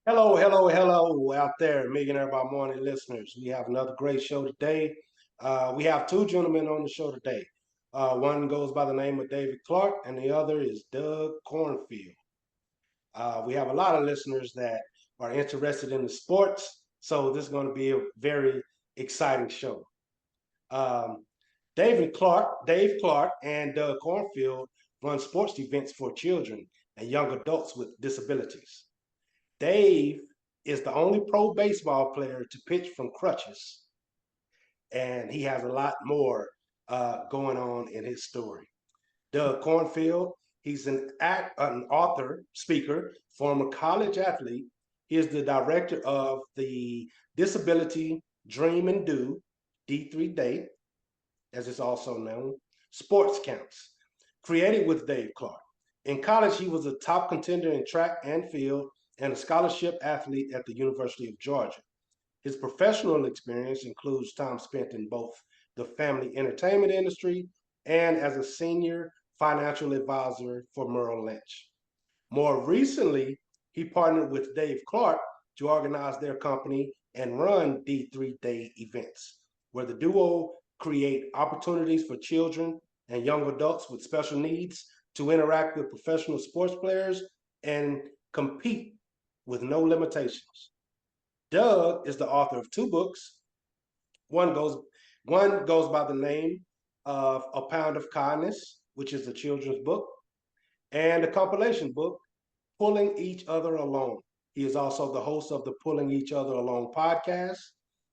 Hello, hello, hello out there, Millionaire by Morning listeners. We have another great show today. We have two gentlemen on the show today. One goes by the name of David Clark, and the other is Doug Cornfield. We have a lot of listeners that are interested in the sports, so this is going to be a very exciting show. Um, Dave Clark, and Doug Cornfield run sports events for children and young adults with disabilities. Dave is the only pro baseball player to pitch from crutches, and he has a lot more going on in his story. Doug Cornfield, he's an author, speaker, former college athlete. He is the director of the Disability Dream and Do, D3DAY, as it's also known, sports camps, created with Dave Clark. In college, he was a top contender in track and field and a scholarship athlete at the University of Georgia. His professional experience includes time spent in both the family entertainment industry and as a senior financial advisor for Merrill Lynch. More recently, he partnered with Dave Clark to organize their company and run D3DAY events, where the duo create opportunities for children and young adults with special needs to interact with professional sports players and compete with no limitations. Doug is the author of two books. One goes one goes by the name of A Pound of Kindness, which is a children's book, and a compilation book, Pulling Each Other Along. He is also the host of the Pulling Each Other Along podcast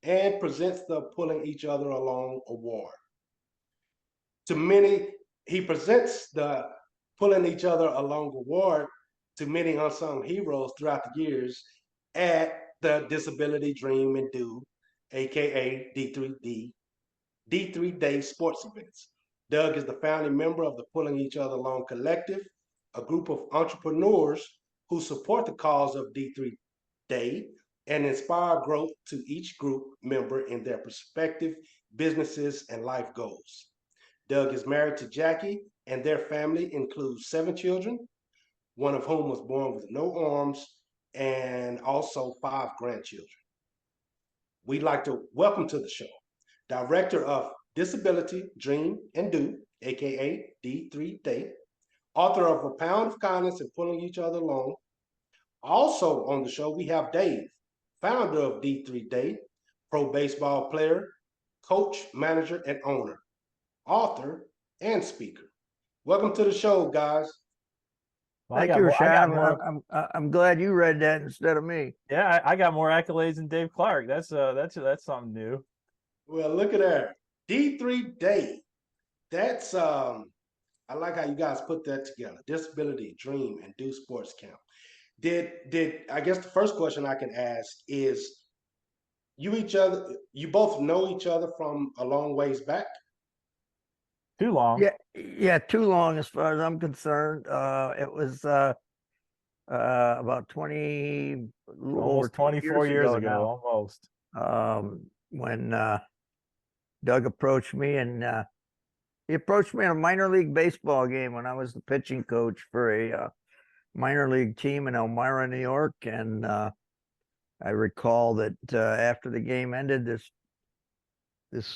and presents the Pulling Each Other Along Award. To many, he presents the Pulling Each Other Along Award to many unsung heroes throughout the years at the Disability Dream and Do, aka D3Day sports events. Doug is the founding member of the Pulling Each Other Along Collective, a group of entrepreneurs who support the cause of D3Day and inspire growth to each group member in their respective businesses and life goals. Doug is married to Jackie, and their family includes seven children, one of whom was born with no arms, and also five grandchildren. We'd like to welcome to the show Director of Disability Dream and Do, aka D3Day, author of A Pound of Kindness and Pulling Each Other Along. Also on the show, we have Dave, founder of D3Day, pro baseball player, coach, manager, and owner, author, and speaker. Welcome to the show, guys. Well, Thank you, I got Rashad. more. I'm glad you read that instead of me. Yeah, I got more accolades than Dave Clark. That's something new. Well, look at that. D3Day. That's I like how you guys put that together. Disability, Dream, and Do Sports Camp. Did I guess the first question I can ask is you both know each other from a long ways back? Too long. Yeah, too long as far as I'm concerned. It was about 20, a little over Almost 20 24 years ago ago, almost. when Doug approached me, and he approached me in a minor league baseball game when I was the pitching coach for a minor league team in Elmira, New York. And I recall that after the game ended, this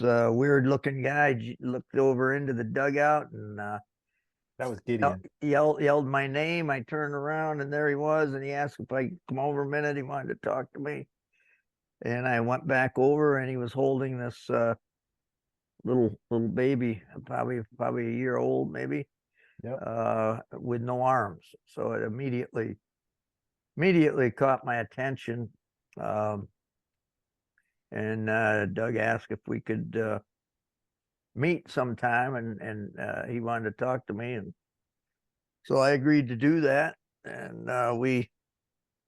weird looking guy looked over into the dugout and That was Gideon. yelled my name. I turned around and there he was, and he asked if I could come over a minute. He wanted to talk to me, and I went back over, and he was holding this little baby, probably a year old, maybe, Yep. with no arms. So it immediately caught my attention. And Doug asked if we could meet sometime, and he wanted to talk to me, and so I agreed to do that, and we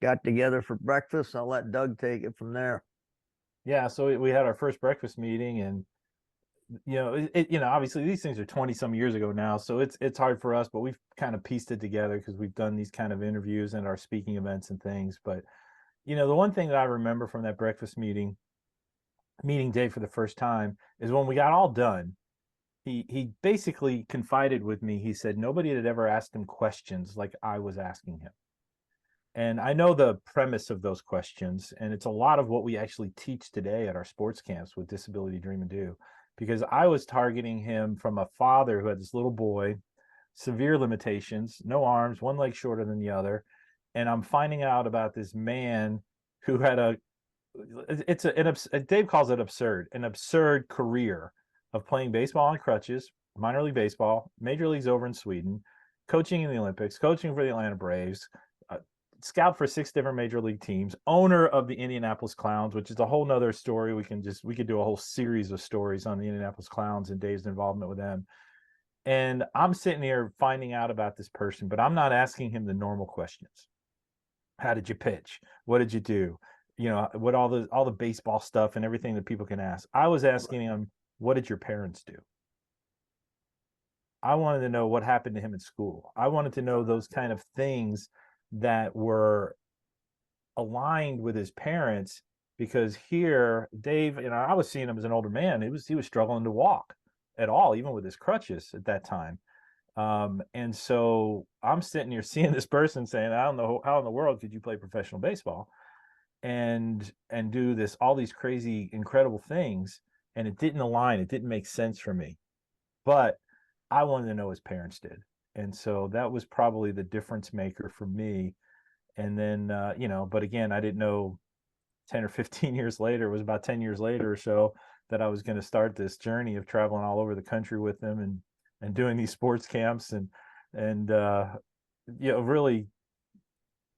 got together for breakfast. I'll let Doug take it from there. Yeah, so we had our first breakfast meeting, and obviously these things are 20 some years ago now, so it's hard for us, but we've kind of pieced it together because we've done these kind of interviews and our speaking events and things. But the one thing that I remember from that breakfast meeting Dave for the first time is when we got all done, he basically confided with me. He said nobody had ever asked him questions like I was asking him. And I know the premise of those questions, and it's a lot of what we actually teach today at our sports camps with Disability Dream and Do, because I was targeting him from a father who had this little boy, severe limitations, no arms, one leg shorter than the other. And I'm finding out about this man who had Dave calls it absurd, an absurd career of playing baseball on crutches, minor league baseball, major leagues over in Sweden, coaching in the Olympics, coaching for the Atlanta Braves, scout for 6 different major league teams, owner of the Indianapolis Clowns, which is a whole nother story. We could do a whole series of stories on the Indianapolis Clowns and Dave's involvement with them. And I'm sitting here finding out about this person, but I'm not asking him the normal questions. How did you pitch? What did you do? You know, what all the baseball stuff and everything that people can ask. I was asking him, what did your parents do? I wanted to know what happened to him in school. I wanted to know those kind of things that were aligned with his parents, because here, Dave, you know, I was seeing him as an older man. He was struggling to walk at all, even with his crutches at that time. And so I'm sitting here seeing this person saying, I don't know how in the world could you play professional baseball and do all these crazy, incredible things. And it didn't align. It didn't make sense for me, but I wanted to know his parents did. And so that was probably the difference maker for me. And then, you know, but again, I didn't know 10 or 15 years later, it was about 10 years later or so, that I was going to start this journey of traveling all over the country with them and doing these sports camps and you know, really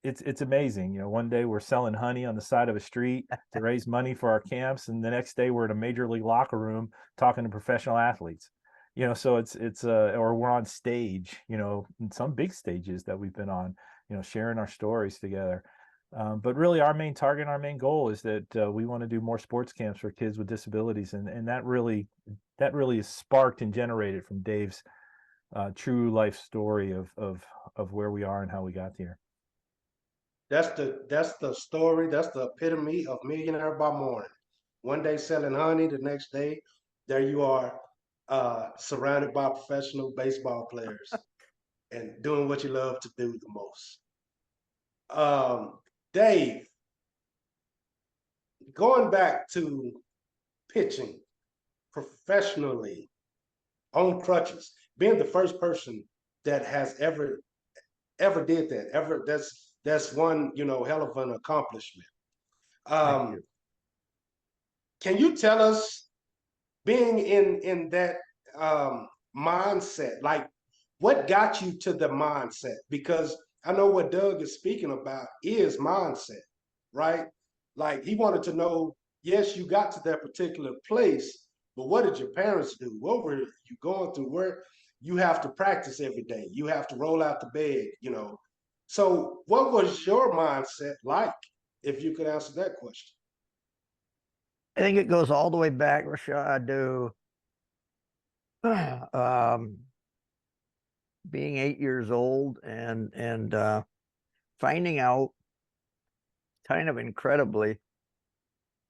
it's amazing. You know, one day we're selling honey on the side of a street to raise money for our camps, and the next day we're in a major league locker room talking to professional athletes. You know, so it's or we're on stage, you know, in some big stages that we've been on, you know, sharing our stories together. But really our main target, our main goal is that we want to do more sports camps for kids with disabilities. And that really is sparked and generated from Dave's true life story of where we are and how we got here. That's the story. That's the epitome of millionaire by morning. One day selling honey, the next day there you are, surrounded by professional baseball players and doing what you love to do the most. Dave, going back to pitching professionally on crutches, being the first person that has ever did that, that's one, you know, hell of an accomplishment. Thank Can you tell us, being in that mindset, like what got you to the mindset? Because I know what Doug is speaking about is mindset, right? Like he wanted to know, yes, you got to that particular place, but what did your parents do? What were you going through? Where you have to practice every day, you have to roll out the bed, you know. So what was your mindset like, if you could answer that question? I think it goes all the way back, Rashad, to being 8 years old and finding out kind of incredibly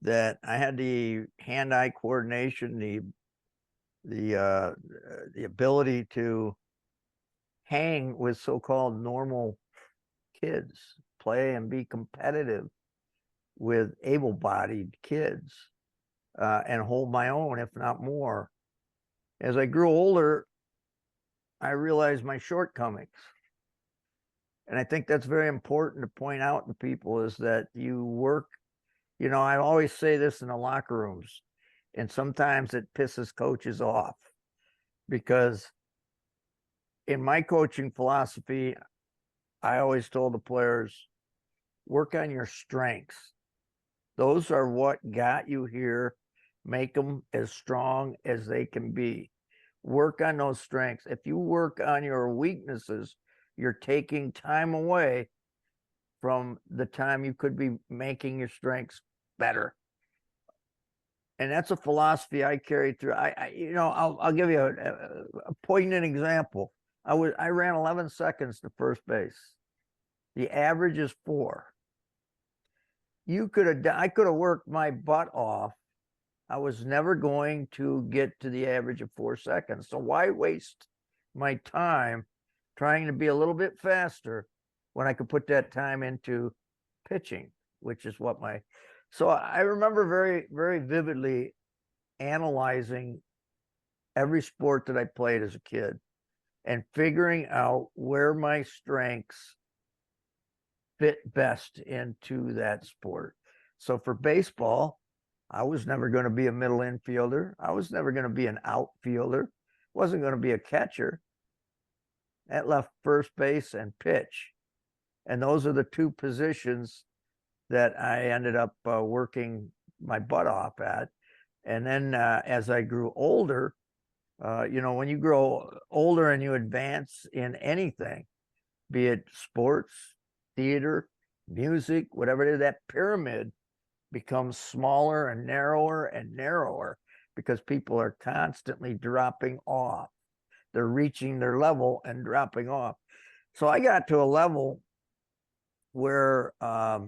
that I had the hand-eye coordination, the ability to hang with so-called normal kids, play and be competitive with able-bodied kids, and hold my own, if not more. As I grew older, I realized my shortcomings. And I think that's very important to point out to people, is that you work, you know, I always say this in the locker rooms, and sometimes it pisses coaches off, because in my coaching philosophy, I always told the players, work on your strengths. Those are what got you here. Make them as strong as they can be. Work on those strengths. If you work on your weaknesses, you're taking time away from the time you could be making your strengths better. And that's a philosophy I carry through. You know, I'll give you a poignant example. I ran 11 seconds to first base. The average is 4. I could have worked my butt off. I was never going to get to the average of 4 seconds. So why waste my time trying to be a little bit faster when I could put that time into pitching, which is what so I remember very, very vividly analyzing every sport that I played as a kid and figuring out where my strengths fit best into that sport. So for baseball, I was never going to be a middle infielder. I was never going to be an outfielder. Wasn't going to be a catcher. That left first base and pitch. And those are the two positions that I ended up working my butt off at. And then as I grew older, when you grow older and you advance in anything, be it sports, theater, music, whatever it is, that pyramid becomes smaller and narrower because people are constantly dropping off. They're reaching their level and dropping off. So I got to a level where I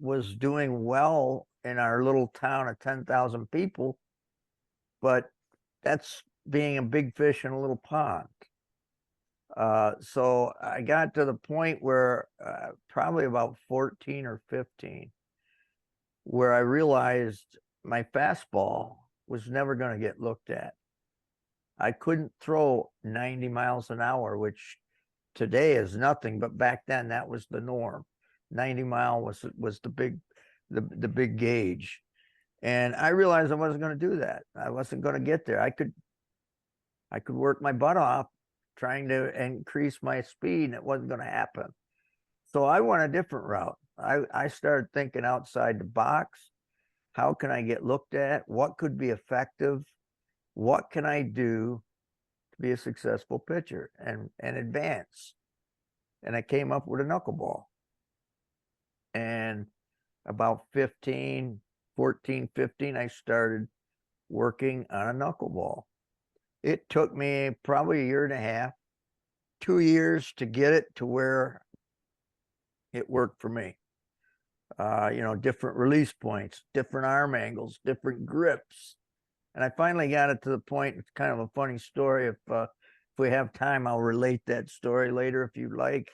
was doing well in our little town of 10,000 people, but that's being a big fish in a little pond. So I got to the point where probably about 14 or 15, where I realized my fastball was never going to get looked at. I couldn't throw 90 miles an hour, which today is nothing, but back then that was the norm. 90 mile was the big gauge. And I realized I wasn't going to do that. I wasn't going to get there. I could work my butt off trying to increase my speed, and it wasn't going to happen. So I went a different route. I started thinking outside the box. How can I get looked at? What could be effective? What can I do to be a successful pitcher and advance? And I came up with a knuckleball. And about 14, 15, I started working on a knuckleball. It took me probably a year and a half, 2 years to get it to where it worked for me. Different release points, different arm angles, different grips. And I finally got it to the point, it's kind of a funny story. If we have time, I'll relate that story later if you'd like.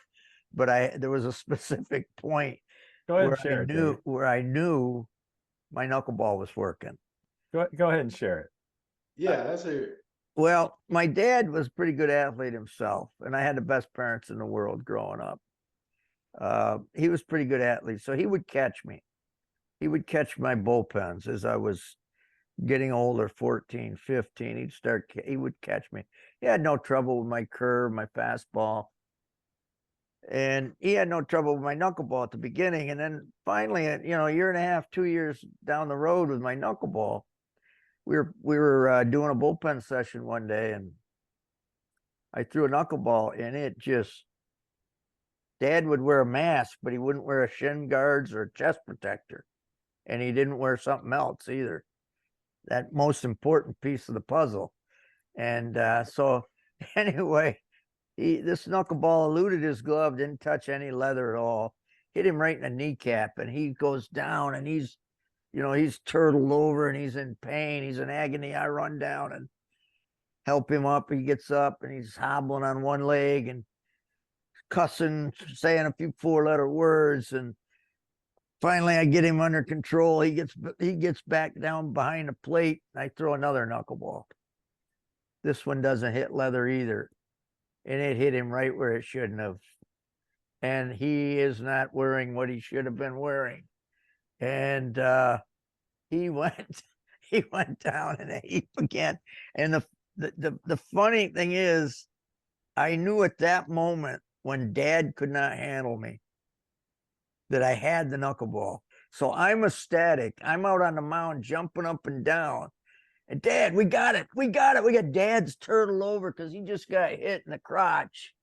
But there was a specific point where I knew my knuckleball was working. Go ahead and share it. Yeah, that's it. Well, my dad was a pretty good athlete himself, and I had the best parents in the world growing up. He was a pretty good athlete, so he would catch me. He would catch my bullpens as I was getting older, 14, 15. He would catch me. He had no trouble with my curve, my fastball. And he had no trouble with my knuckleball at the beginning. And then finally, a year and a half, 2 years down the road with my knuckleball, we were doing a bullpen session one day, and I threw a knuckleball, and it just, Dad would wear a mask, but he wouldn't wear a shin guards or a chest protector. And he didn't wear something else either. That most important piece of the puzzle. And so anyway, this knuckleball eluded his glove, didn't touch any leather at all, hit him right in the kneecap, and he goes down, and he's turtled over, and he's in pain. He's in agony. I run down and help him up. He gets up, and he's hobbling on one leg and cussing, saying a few 4-letter words. And finally, I get him under control. He gets back down behind the plate. I throw another knuckleball. This one doesn't hit leather either, and it hit him right where it shouldn't have. And he is not wearing what he should have been wearing. And he went down in a heap again. And the funny thing is, I knew at that moment when Dad could not handle me that I had the knuckleball. So I'm ecstatic. I'm out on the mound jumping up and down. And Dad, we got it. We got it. We got Dad's turtle over because he just got hit in the crotch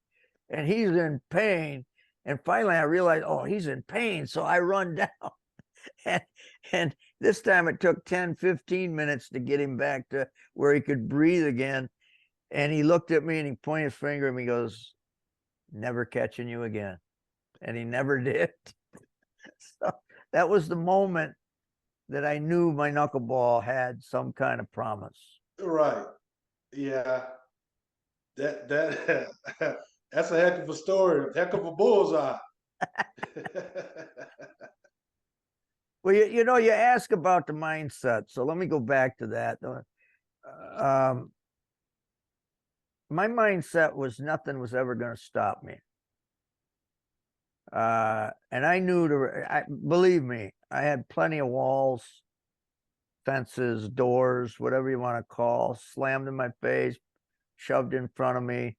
and he's in pain. And finally I realized, oh, he's in pain. So I run down. And this time it took 10, 15 minutes to get him back to where he could breathe again. And he looked at me and he pointed his finger at me. He goes, "Never catching you again." And he never did. So that was the moment that I knew my knuckleball had some kind of promise. Right. Yeah. That That's a heck of a story, heck of a bullseye. Well, you know, you ask about the mindset, so let me go back to that. Um, my mindset was nothing was ever going to stop me. And I knew believe me, I had plenty of walls, fences, doors, whatever you want to call, slammed in my face, shoved in front of me.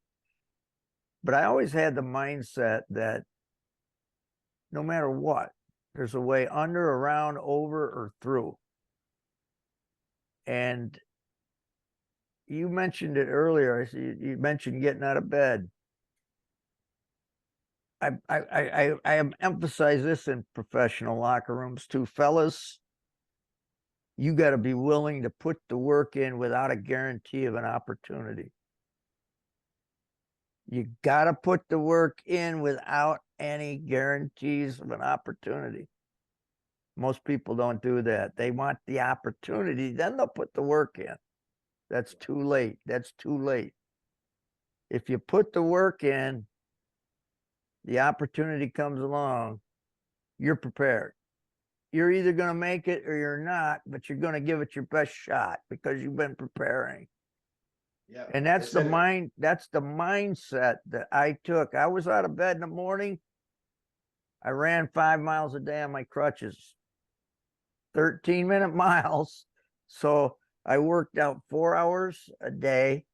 But I always had the mindset that no matter what, there's a way under, around, over, or through. And you mentioned it earlier. You mentioned getting out of bed. I emphasize this in professional locker rooms too, fellas. You got to be willing to put the work in without a guarantee of an opportunity. You got to put the work in without any guarantees of an opportunity. Most people don't do that. They want the opportunity, then they'll put the work in. That's too late. That's too late. If you put the work in, the opportunity comes along, you're prepared. You're either going to make it or you're not, but you're going to give it your best shot because you've been preparing. Yeah. And that's the mindset that I took. I was out of bed in the morning. I ran 5 miles a day on my crutches, 13-minute miles. So I worked out 4 hours a day,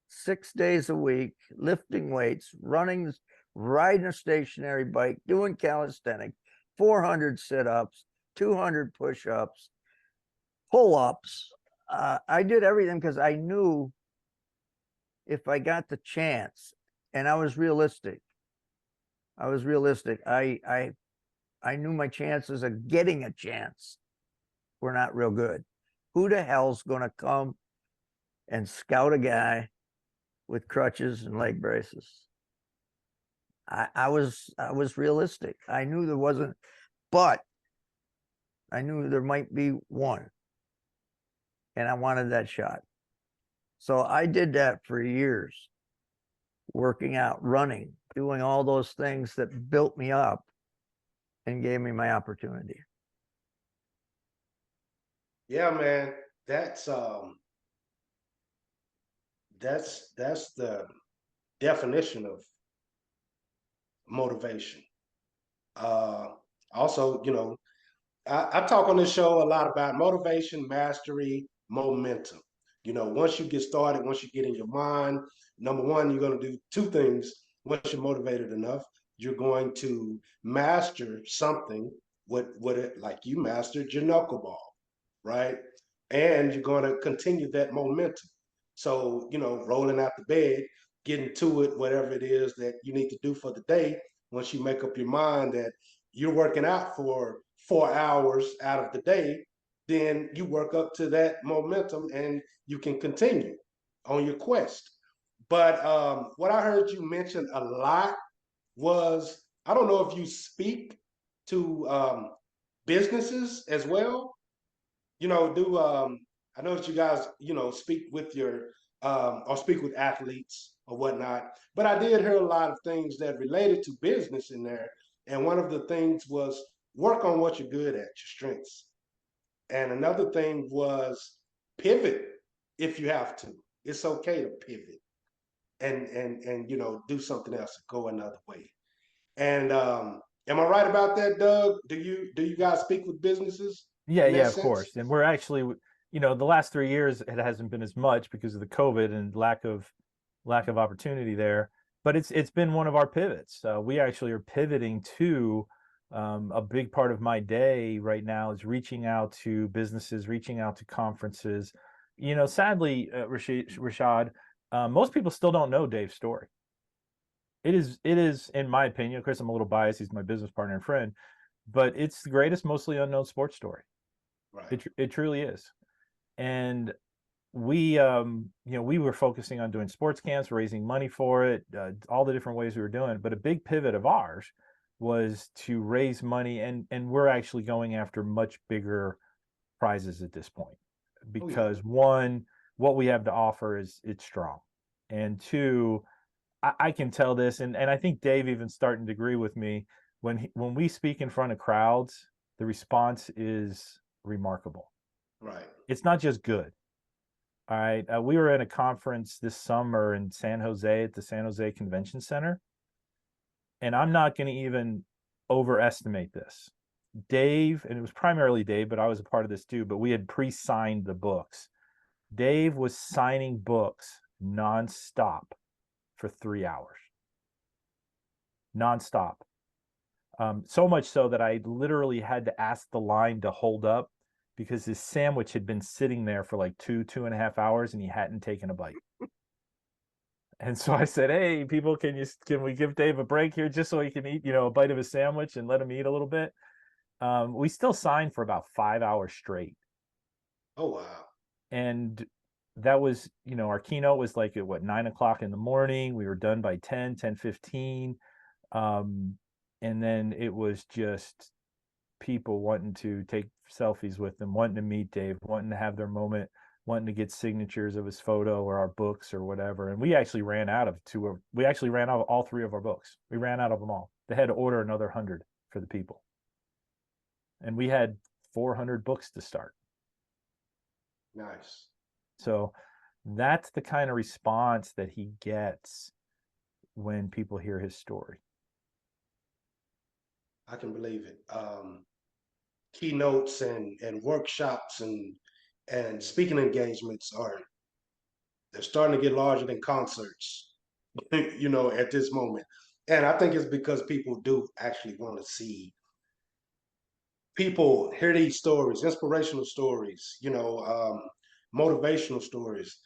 6 days a week, lifting weights, running, riding a stationary bike, doing calisthenics, 400 sit-ups, 200 push-ups, pull-ups. I did everything because I knew if I got the chance, and I was realistic. I knew my chances of getting a chance were not real good. Who the hell's going to come and scout a guy with crutches and leg braces? I was realistic. I knew there wasn't, but I knew there might be one, and I wanted that shot. So I did that for years, working out, running, doing all those things that built me up and gave me my opportunity. Yeah, man, that's the definition of motivation. Also, you know, I talk on this show a lot about motivation, mastery, momentum. You know, once you get started, once you get in your mind, number one, you're going to do two things. Once you're motivated enough, you're going to master something. What it like you mastered your knuckleball, right? And you're going to continue that momentum. So, you know, rolling out the bed, getting to it, whatever it is that you need to do for the day. Once you make up your mind that you're working out for 4 hours out of the day, then you work up to that momentum and you can continue on your quest. But what I heard you mention a lot was, I don't know if you speak to businesses as well. You know, do I know that you guys, you know, speak with your or speak with athletes or whatnot, but I did hear a lot of things that related to business in there. And one of the things was work on what you're good at, your strengths. And another thing was pivot if you have to. It's okay to pivot and you know, do something else, go another way. And am I right about that, Doug? Do you guys speak with businesses Yeah, in that yeah, of sense? course. And we're actually, you know, the last 3 years it hasn't been as much because of the COVID and lack of opportunity there. But it's been one of our pivots. We actually are pivoting to a big part of my day right now is reaching out to businesses, reaching out to conferences. You know, sadly, Rashad, most people still don't know Dave's story. It is, in my opinion, Chris, I'm a little biased. He's my business partner and friend, but it's the greatest, mostly unknown sports story. Right. It truly is. And we you know, we were focusing on doing sports camps, raising money for it, all the different ways we were doing it. But a big pivot of ours was to raise money, and we're actually going after much bigger prizes at this point Oh yeah. because one, what we have to offer is it's strong, and two, I can tell this, and I think Dave even starting to agree with me. When we speak in front of crowds, the response is remarkable. Right. It's not just good. All right. We were at a conference this summer in San Jose at the San Jose Convention Center, and I'm not going to even overestimate this. Dave, and it was primarily Dave, but I was a part of this too, but we had pre-signed the books. Dave was signing books nonstop for 3 hours. Nonstop. So much so that I literally had to ask the line to hold up because his sandwich had been sitting there for like 2.5 hours and he hadn't taken a bite. And so I said, "Hey, people, can we give Dave a break here just so he can eat, a bite of his sandwich and let him eat a little bit?" We still signed for about 5 hours straight. Oh, wow. And that was, our keynote was like at 9 o'clock in the morning. We were done by 10:15. And then it was just people wanting to take selfies with him, wanting to meet Dave, wanting to have their moment, wanting to get signatures of his photo or our books or whatever. And we actually ran out of all 3 of our books. We ran out of them all. They had to order another 100 for the people. And we had 400 books to start. Nice. So that's the kind of response that he gets when people hear his story. I can believe it. Keynotes and workshops and speaking engagements they're starting to get larger than concerts, at this moment. And I think it's because people do actually want to see people hear these stories, inspirational stories, motivational stories.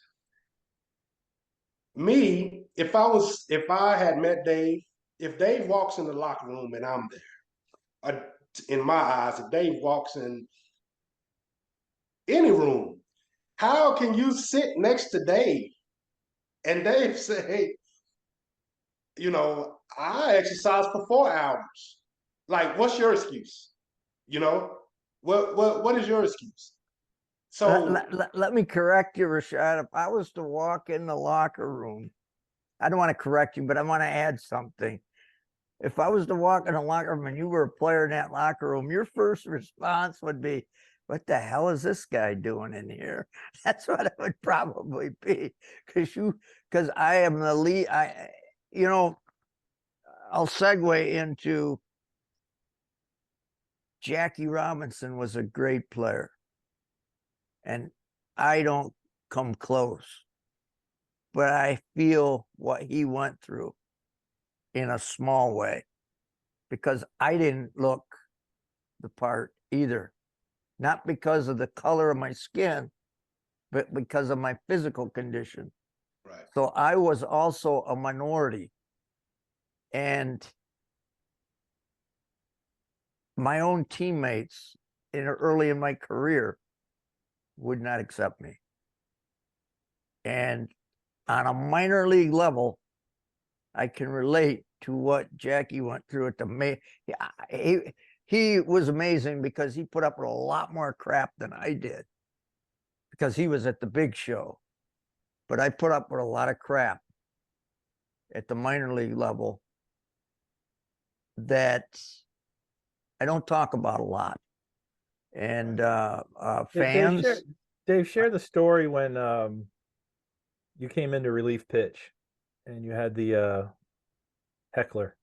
Me, if I had met Dave, if Dave walks in the locker room and I'm there, in my eyes, if Dave walks in any room, how can you sit next to Dave and Dave say, I exercise for 4 hours? Like, what's your excuse? What is your excuse? So Let me correct you, Rashad. If I was to walk in the locker room, I don't want to correct you, but I want to add something. If I was to walk in a locker room and you were a player in that locker room, your first response would be, "What the hell is this guy doing in here?" That's what it would probably be, because I am the lead. I'll segue into Jackie Robinson was a great player, and I don't come close, but I feel what he went through in a small way, because I didn't look the part either. Not because of the color of my skin, but because of my physical condition. right. So I was also a minority. And my own teammates early in my career would not accept me. And on a minor league level, I can relate to what Jackie went through at he was amazing because he put up with a lot more crap than I did, because he was at the big show. But I put up with a lot of crap at the minor league level that I don't talk about a lot. And fans. Dave, share the story when you came into relief pitch and you had the heckler.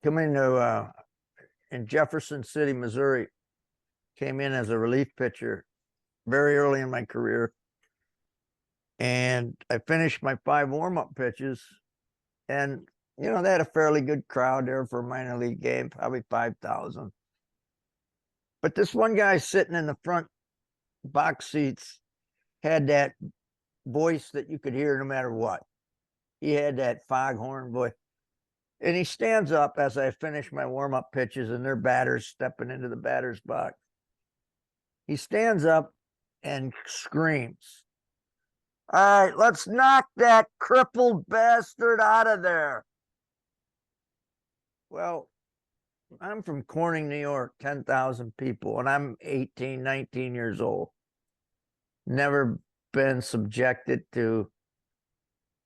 Come into in Jefferson City, Missouri, came in as a relief pitcher very early in my career. And I finished my 5 warm-up pitches. And, they had a fairly good crowd there for a minor league game, probably 5,000. But this one guy sitting in the front box seats had that voice that you could hear no matter what. He had that foghorn voice. And he stands up as I finish my warm-up pitches and their batters stepping into the batter's box. He stands up and screams, "All right, let's knock that crippled bastard out of there." Well, I'm from Corning, New York, 10,000 people, and I'm 18, 19 years old. Never been subjected to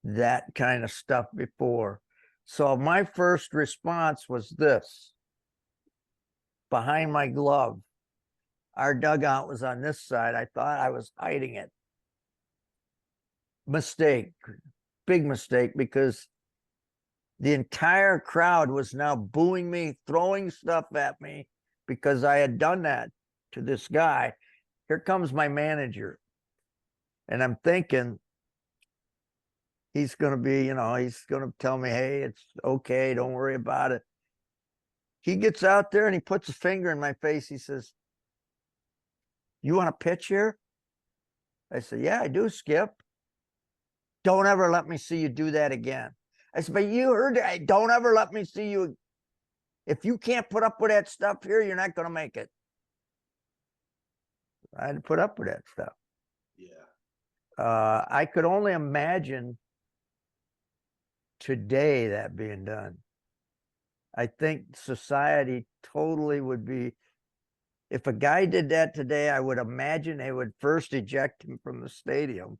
that kind of stuff before. So my first response was this. Behind my glove, our dugout was on this side. I thought I was hiding it. Mistake, big mistake, because the entire crowd was now booing me, throwing stuff at me because I had done that to this guy. Here comes my manager. And I'm thinking, he's going to be, he's going to tell me, hey, it's okay. Don't worry about it. He gets out there and he puts a finger in my face. He says, you want to pitch here? I said, yeah, I do, Skip. Don't ever let me see you do that again. I said, but you heard it. Don't ever let me see you. If you can't put up with that stuff here, you're not going to make it. I had to put up with that stuff. Yeah. I could only imagine today that being done. I think society totally would be, if a guy did that today, I would imagine they would first eject him from the stadium.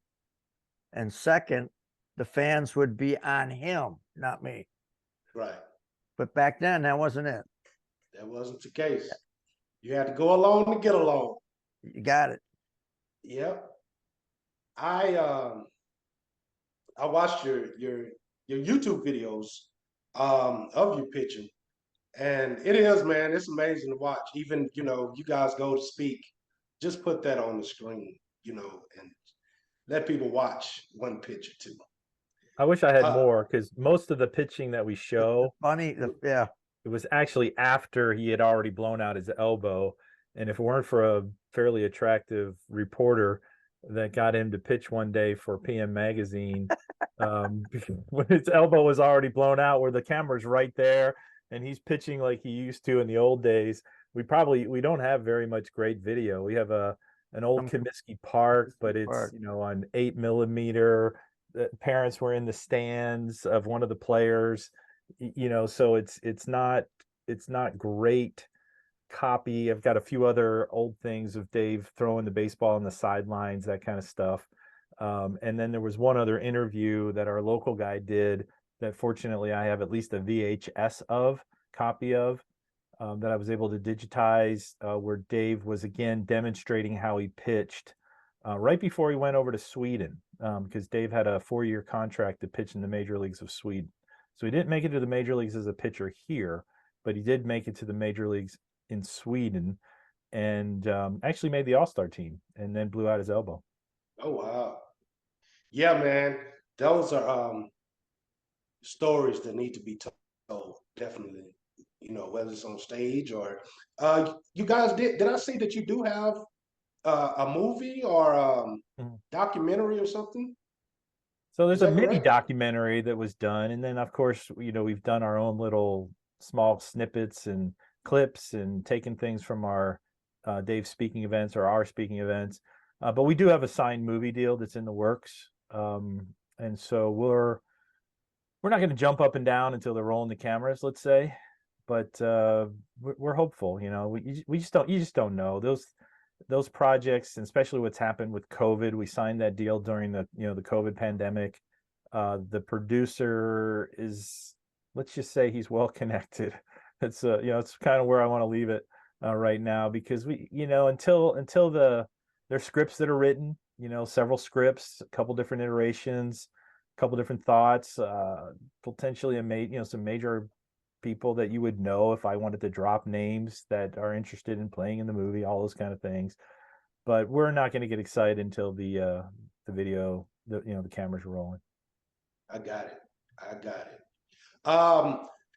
And second, the fans would be on him, not me. Right. But back then, that wasn't it. That wasn't the case. You had to go along to get along. You got it. Yep. I watched your YouTube videos of you pitching, and it is, man, it's amazing to watch. Even you guys go to speak, just put that on the screen, and let people watch one pitch or two. I wish I had more, because most of the pitching that we show, Yeah, it was actually after he had already blown out his elbow. And if it weren't for a fairly attractive reporter that got him to pitch one day for PM Magazine, when his elbow was already blown out, where the camera's right there, and he's pitching like he used to in the old days, we don't have very much great video. We have an old Comiskey Park, but it's on 8mm. The parents were in the stands of one of the players, so it's not great copy. I've got a few other old things of Dave throwing the baseball on the sidelines, that kind of stuff. And then there was one other interview that our local guy did that fortunately I have at least a VHS copy of, that I was able to digitize, where Dave was again demonstrating how he pitched right before he went over to Sweden, because Dave had a 4-year contract to pitch in the major leagues of Sweden. So he didn't make it to the major leagues as a pitcher here, but he did make it to the major leagues in Sweden, and actually made the All-Star team, and then blew out his elbow. Oh, wow. Yeah, man. Those are stories that need to be told, definitely. Whether it's on stage or you guys did I see that you do have a movie or documentary or something? So there's a mini documentary that was done, and then of course we've done our own little small snippets and clips and taken things from our Dave speaking events or our speaking events, but we do have a signed movie deal that's in the works, and so we're not going to jump up and down until they're rolling the cameras, let's say, but we're hopeful. We just don't know those projects, and especially what's happened with COVID. We signed that deal during the the COVID pandemic. The producer is, let's just say, he's well connected. It's it's kind of where I want to leave it right now, because we until there's scripts that are written, several scripts, a couple different iterations, a couple different thoughts, potentially some major people that you would know if I wanted to drop names that are interested in playing in the movie, all those kind of things. But we're not going to get excited until the video, the cameras are rolling. I got it.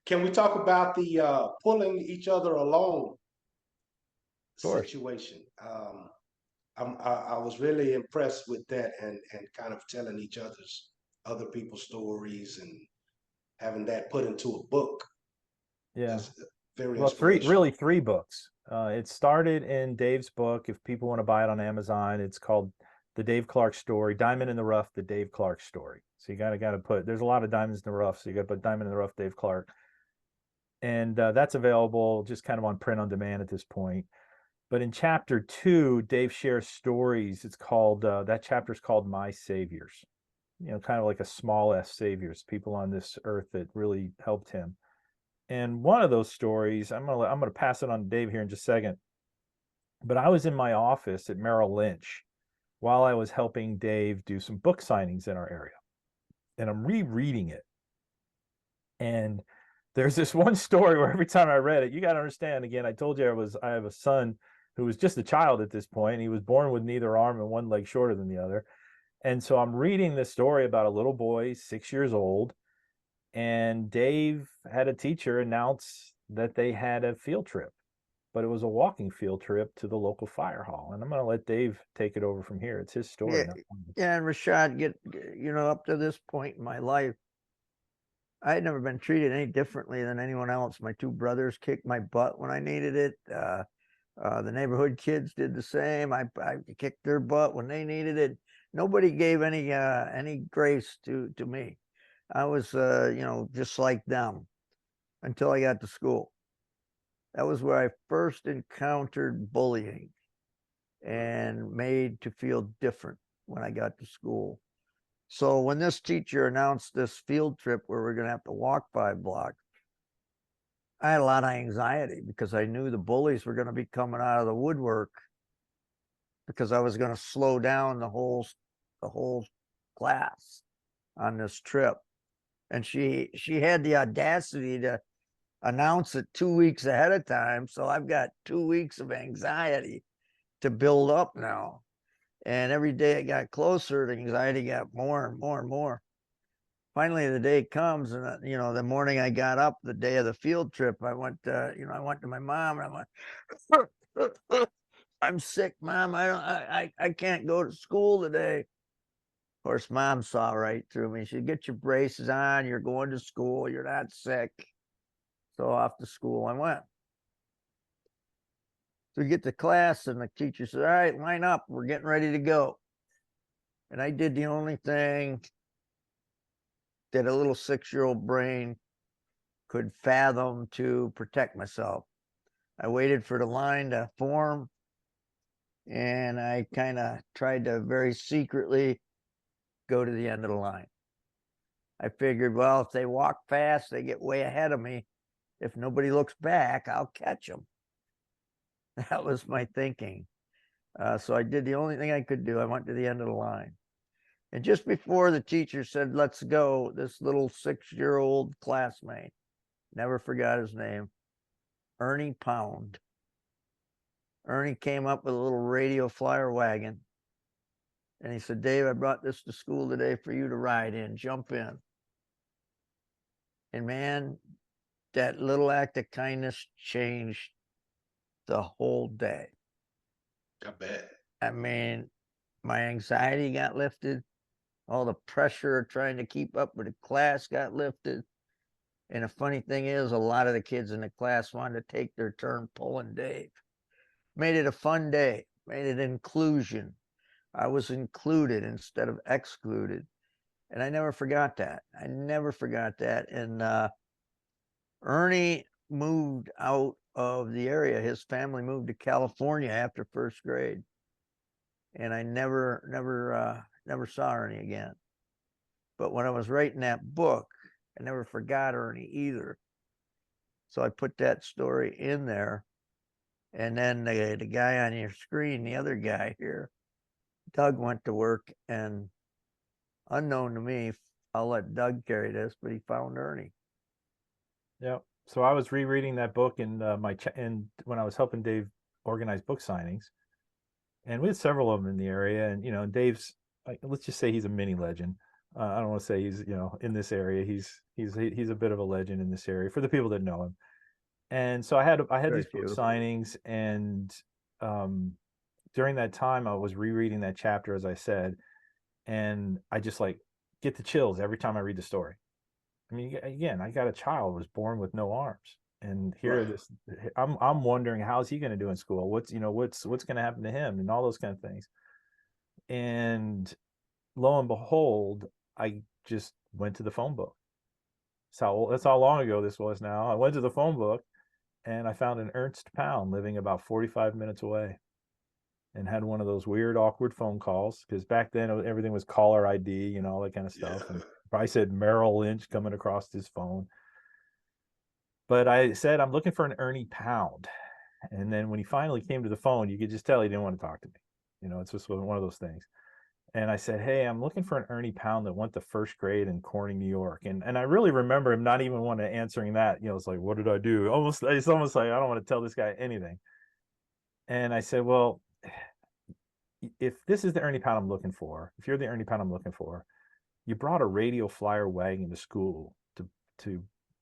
Can we talk about the pulling each other along situation? I was really impressed with that, and kind of telling other people's stories and having that put into a book. Yeah. Very well, three books. It started in Dave's book. If people want to buy it on Amazon, it's called The Dave Clark Story, Diamond in the Rough, The Dave Clark Story. So you gotta put, there's a lot of diamonds in the rough, so you gotta put Diamond in the Rough, Dave Clark. And that's available just kind of on print on demand at this point. But in chapter 2, Dave shares stories. It's called, that chapter is called My Saviors. kind of like a small s saviors, people on this earth that really helped him. And one of those stories, I'm gonna pass it on to Dave here in just a second. But I was in my office at Merrill Lynch while I was helping Dave do some book signings in our area, and I'm rereading it. And there's this one story where every time I read it, you got to understand. Again, I told you I have a son who was just a child at this point. He was born with neither arm and one leg shorter than the other. And so I'm reading this story about a little boy, 6 years old, and Dave had a teacher announce that they had a field trip, but it was a walking field trip to the local fire hall. And I'm going to let Dave take it over from here. It's his story. Yeah, yeah, and Rashad, up to this point in my life, I had never been treated any differently than anyone else. My two brothers kicked my butt when I needed it. The neighborhood kids did the same. I kicked their butt when they needed it. Nobody gave any grace to me. I was just like them until I got to school. That was where I first encountered bullying and made to feel different when I got to school. So when this teacher announced this field trip where we're going to have to walk 5 blocks, I had a lot of anxiety because I knew the bullies were going to be coming out of the woodwork because I was going to slow down the whole class on this trip. And she had the audacity to announce it 2 weeks ahead of time. So I've got 2 weeks of anxiety to build up now. And every day it got closer, the anxiety got more and more and more. Finally, the day comes, and the morning I got up, the day of the field trip, I went to my mom, and I went, "I'm sick, Mom. I can't go to school today." Of course, Mom saw right through me. She said, "Get your braces on. You're going to school. You're not sick." So off to school I went. So we get to class, and the teacher said, "All right, line up. We're getting ready to go." And I did the only thing that a little 6-year-old brain could fathom to protect myself. I waited for the line to form, and I kind of tried to very secretly go to the end of the line. I figured, well, if they walk fast, they get way ahead of me. If nobody looks back, I'll catch them. That was my thinking. So I did the only thing I could do. I went to the end of the line. And just before the teacher said, "Let's go," this little 6-year-old classmate, never forgot his name, Ernie Pound. Ernie came up with a little radio flyer wagon. And he said, "Dave, I brought this to school today for you to ride in. Jump in." And man, that little act of kindness changed the whole day. I bet. I mean, my anxiety got lifted. All the pressure of trying to keep up with the class got lifted. And the funny thing is, a lot of the kids in the class wanted to take their turn pulling Dave. Made it a fun day, made it inclusion. I was included instead of excluded. And I never forgot that. I never forgot that. And Ernie moved out of the area. His family moved to California after first grade. And I never saw Ernie again. But when I was writing that book, I never forgot Ernie either. So I put that story in there. And then the guy on your screen, the other guy here, Doug, went to work, and unknown to me, I'll let Doug carry this, but he found Ernie. Yeah. So I was rereading that book in and when I was helping Dave organize book signings, and we had several of them in the area. And Dave's, let's just say he's a mini legend. I don't want to say he's in this area. He's a bit of a legend in this area for the people that know him. And so I had these book signings, and during that time I was rereading that chapter, as I said, and I just get the chills every time I read the story. I mean, again, I got a child who was born with no arms, and here I'm wondering, how's he going to do in school? What's going to happen to him, and all those kind of things. And lo and behold, I just went to the phone book. That's how long ago this was now. I went to the phone book, and I found an Ernest Pound living about 45 minutes away. and had one of those weird, awkward phone calls, because back then everything was caller ID, you know, all that kind of stuff. Yeah. And I said Merrill Lynch coming across his phone. But I said, I'm looking for an Ernie Pound. And then when he finally came to the phone, you could just tell he didn't want to talk to me. You know, it's just one of those things. And I said, hey, I'm looking for an Ernie Pound that went to first grade in Corning, New York. And I really remember him not even wanting to answering that. You know, it's like, what did I do? It's almost like I don't want to tell this guy anything. And I said, well, if this is the Ernie Pound I'm looking for, if you're the Ernie Pound I'm looking for, you brought a radio flyer wagon to school to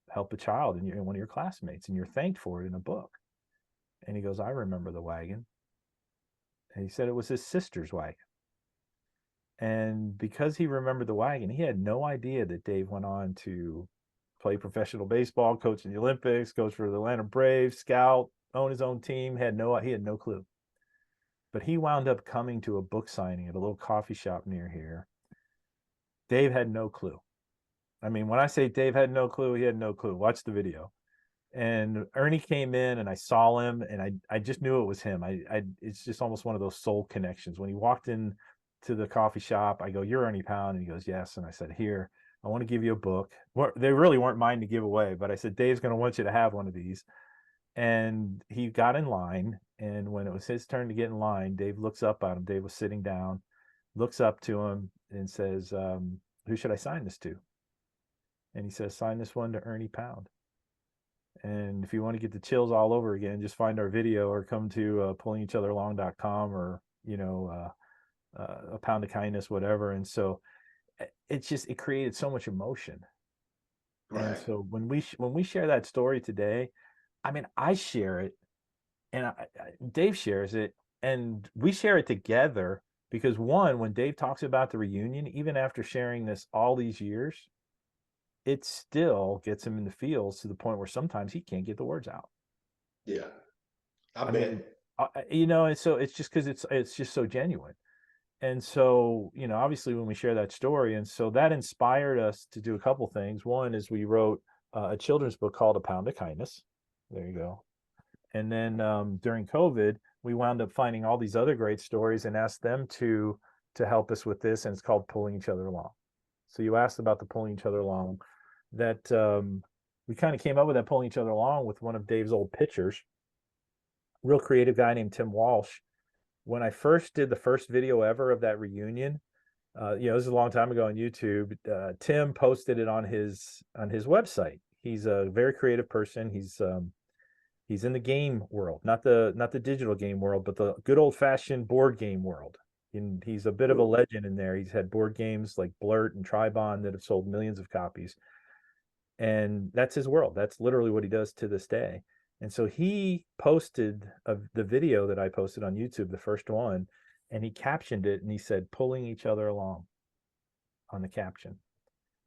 help a child and one of your classmates, and you're thanked for it in a book. And he goes, I remember the wagon. And he said it was his sister's wagon. And because he remembered the wagon, he had no idea that Dave went on to play professional baseball, coach in the Olympics, coach for the Atlanta Braves, scout, own his own team. He had no clue. But he wound up coming to a book signing at a little coffee shop near here. Dave had no clue. I mean, when I say Dave had no clue, he had no clue. Watch the video. And Ernie came in and I saw him and I just knew it was him. It's just almost one of those soul connections. When he walked in to the coffee shop, I go, you're Ernie Pound? And he goes, yes. And I said, here, I want to give you a book. They really weren't mine to give away, but I said, Dave's going to want you to have one of these. And he got in line. And when it was his turn to get in line, Dave looks up at him. Dave was sitting down, looks up to him and says, who should I sign this to? And he says, sign this one to Ernie Pound. And if you want to get the chills all over again, just find our video or come to pullingeachotheralong.com or, you know, a pound of kindness, whatever. And so it created so much emotion. Right. And so when we share that story today, I mean, I share it and Dave shares it and we share it together because one, when Dave talks about the reunion, even after sharing this all these years, it still gets him in the feels to the point where sometimes he can't get the words out. Yeah, I bet. You know, and so it's just because it's just so genuine. And so, you know, obviously when we share that story, and so that inspired us to do a couple things. One is we wrote a children's book called A Pound of Kindness. There you go. And then during COVID, we wound up finding all these other great stories and asked them to help us with this. And it's called Pulling Each Other Along. So you asked about the Pulling Each Other Along. That we kind of came up with that Pulling Each Other Along with one of Dave's old pitchers, real creative guy named Tim Walsh. When I first did the first video ever of that reunion, you know, this is a long time ago on YouTube. Tim posted it on his website. He's a very creative person. He's in the game world, not the digital game world, but the good old fashioned board game world. And he's a bit of a legend in there. He's had board games like Blurt and Tribon that have sold millions of copies. And that's his world. That's literally what he does to this day. And so he posted the video that I posted on YouTube, the first one, and he captioned it and he said, pulling each other along on the caption.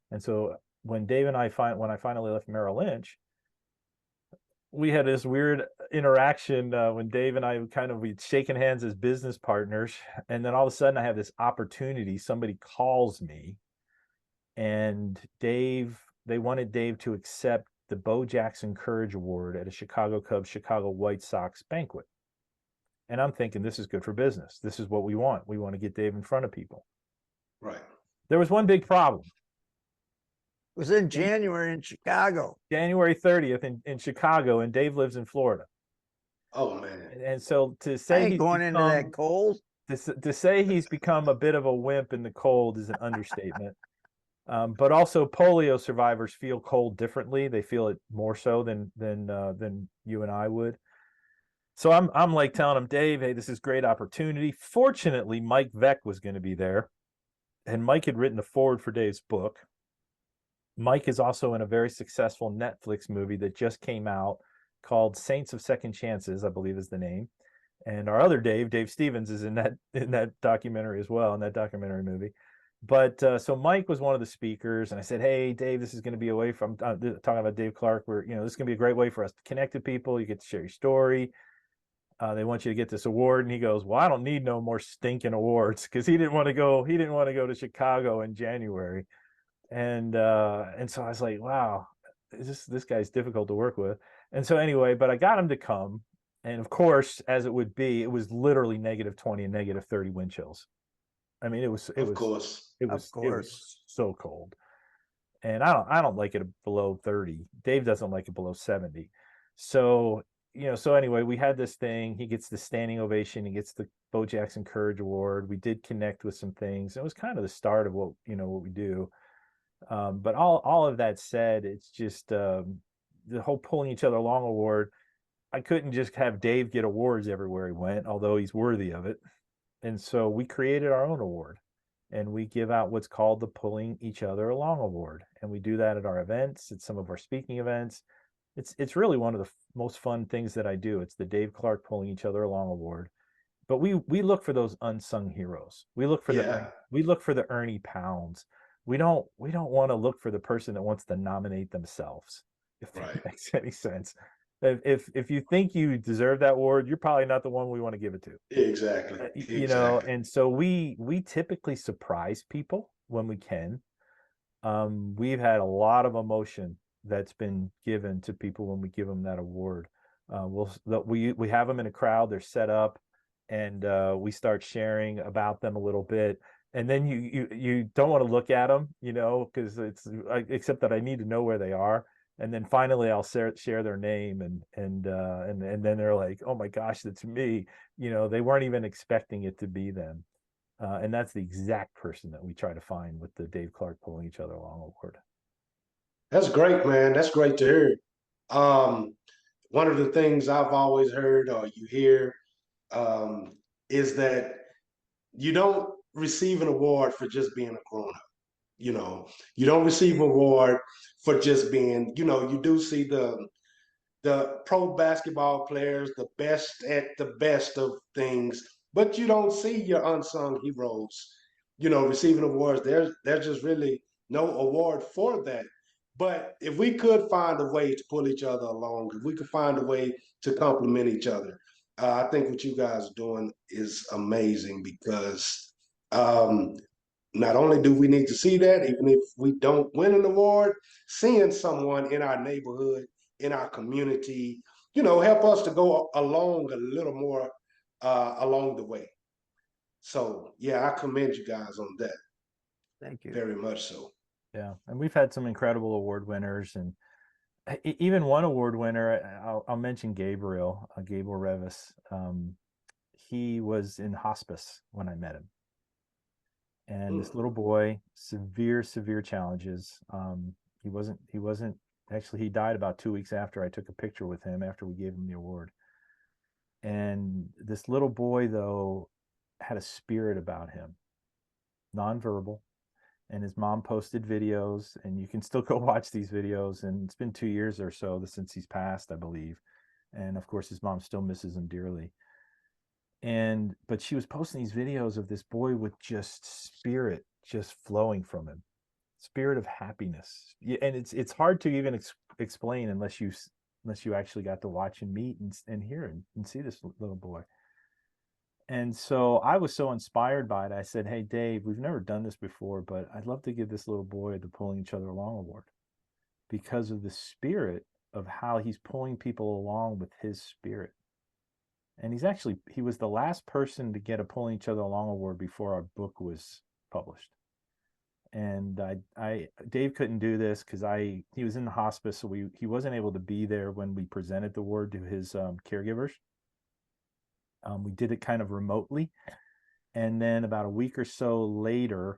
And so when Dave and when I finally left Merrill Lynch, we had this weird interaction when Dave and I we'd shaken hands as business partners. And then all of a sudden I have this opportunity. Somebody calls me and they wanted Dave to accept the Bo Jackson Courage Award at a Chicago Cubs, Chicago White Sox banquet. And I'm thinking, this is good for business. This is what we want. We want to get Dave in front of people. Right. There was one big problem. It was in January in Chicago. January 30th in Chicago, and Dave lives in Florida. Oh, man. And so to say he's going into that cold. To say he's become a bit of a wimp in the cold is an understatement. But also polio survivors feel cold differently. They feel it more so than you and I would. So I'm like telling him, Dave, hey, this is great opportunity. Fortunately, Mike Veck was going to be there, and Mike had written a foreword for Dave's book. Mike is also in a very successful Netflix movie that just came out called Saints of Second Chances, I believe is the name. And our other Dave Stevens, is in that documentary as well, in that documentary movie. But so Mike was one of the speakers, and I said, hey, Dave, this is going to be a way from talking about Dave Clark, where, you know, this is going to be a great way for us to connect with people. You get to share your story. They want you to get this award. And he goes, well, I don't need no more stinking awards, because he didn't want to go to Chicago in January. And so I was like, wow, this guy's difficult to work with. And so anyway, but I got him to come. And of course, as it would be, it was literally -20 and -30 wind chills. I mean, Of course. Of it course. was so cold. And I don't like it below 30. Dave doesn't like it below 70. So, so anyway, we had this thing. He gets the standing ovation. He gets the Bo Jackson Courage Award. We did connect with some things. It was kind of the start of what we do. But all of that said, it's just the whole pulling each other along award. I couldn't just have Dave get awards everywhere he went, although he's worthy of it. And so we created our own award, and we give out what's called the Pulling Each Other Along Award. And we do that at our events, at some of our speaking events. It's really one of the most fun things that I do. It's the Dave Clark Pulling Each Other Along Award. But we look for those unsung heroes. We look for Yeah. the Ernie Pounds. We don't want to look for the person that wants to nominate themselves, if that Right. makes any sense. If you think you deserve that award, you're probably not the one we want to give it to. Exactly. Exactly. And so we typically surprise people when we can. We've had a lot of emotion that's been given to people when we give them that award. We have them in a crowd, they're set up, and we start sharing about them a little bit. And then you don't want to look at them, because except that I need to know where they are. And then finally I'll share their name, and then they're like, oh my gosh, that's me. They weren't even expecting it to be them. And that's the exact person that we try to find with the Dave Clark Pulling Each Other Along Award. That's great, man. That's great to hear. Um, One of the things I've always heard or you hear um, is that you don't receive an award for just being a grown up. You don't receive an award for just being, you do see the pro basketball players, the best at the best of things, but you don't see your unsung heroes, receiving awards. There's just really no award for that. But if we could find a way to pull each other along, if we could find a way to compliment each other, I think what you guys are doing is amazing because not only do we need to see that, even if we don't win an award, seeing someone in our neighborhood, in our community, help us to go along a little more along the way. So, yeah, I commend you guys on that. Thank you. Very much so. Yeah, and we've had some incredible award winners, and even one award winner. I'll mention Gabriel Revis. He was in hospice when I met him, and this little boy, severe challenges. He wasn't actually, he died about 2 weeks after I took a picture with him after we gave him the award. And this little boy, though, had a spirit about him, nonverbal. And his mom posted videos, and you can still go watch these videos. And it's been 2 years or so since he's passed, I believe. And of course, his mom still misses him dearly. But she was posting these videos of this boy with just spirit just flowing from him, spirit of happiness. And it's hard to even explain unless you actually got to watch and meet and hear and see this little boy. And so I was so inspired by it. I said, hey, Dave, we've never done this before, but I'd love to give this little boy the Pulling Each Other Along Award because of the spirit of how he's pulling people along with his spirit. And he was the last person to get a Pulling Each Other Along Award before our book was published. And Dave couldn't do this because he was in the hospice, so he wasn't able to be there when we presented the award to his caregivers. We did it kind of remotely. And then about a week or so later,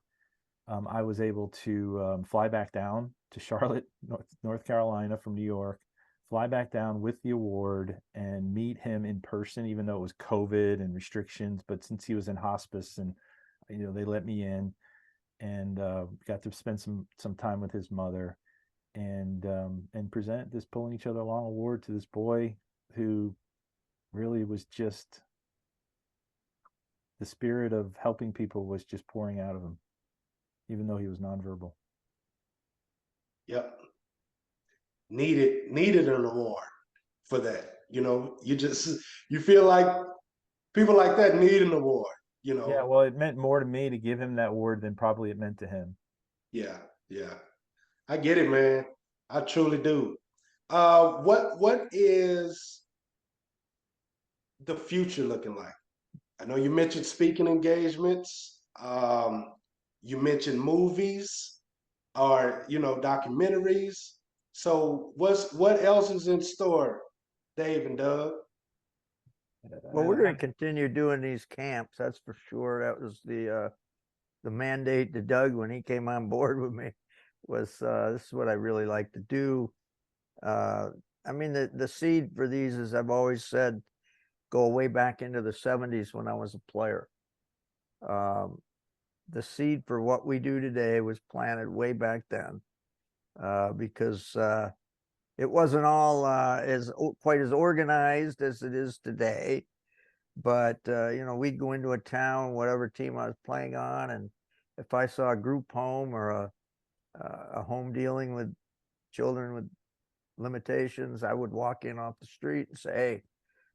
I was able to fly back down to Charlotte, North Carolina from New York, fly back down with the award and meet him in person, even though it was COVID and restrictions. But since he was in hospice and, they let me in, and got to spend some time with his mother and present this Pulling Each Other Along award to this boy who really was just, the spirit of helping people was just pouring out of him, even though he was nonverbal. Yep. Needed an award for that. You feel like people like that need an award. Yeah, well, it meant more to me to give him that award than probably it meant to him. Yeah, yeah. I get it, man. I truly do. What is the future looking like? I know you mentioned speaking engagements. You mentioned movies or, you know, documentaries. So what else is in store, Dave and Doug? Well, we're going to continue doing these camps. That's for sure. That was the mandate to Doug when he came on board with me was this is what I really like to do. I mean, the seed for these, as I've always said, go way back into the 70s when I was a player. The seed for what we do today was planted way back then because it wasn't all as quite as organized as it is today. But you know, we'd go into a town, whatever team I was playing on, and if I saw a group home or a home dealing with children with limitations, I would walk in off the street and say, "Hey,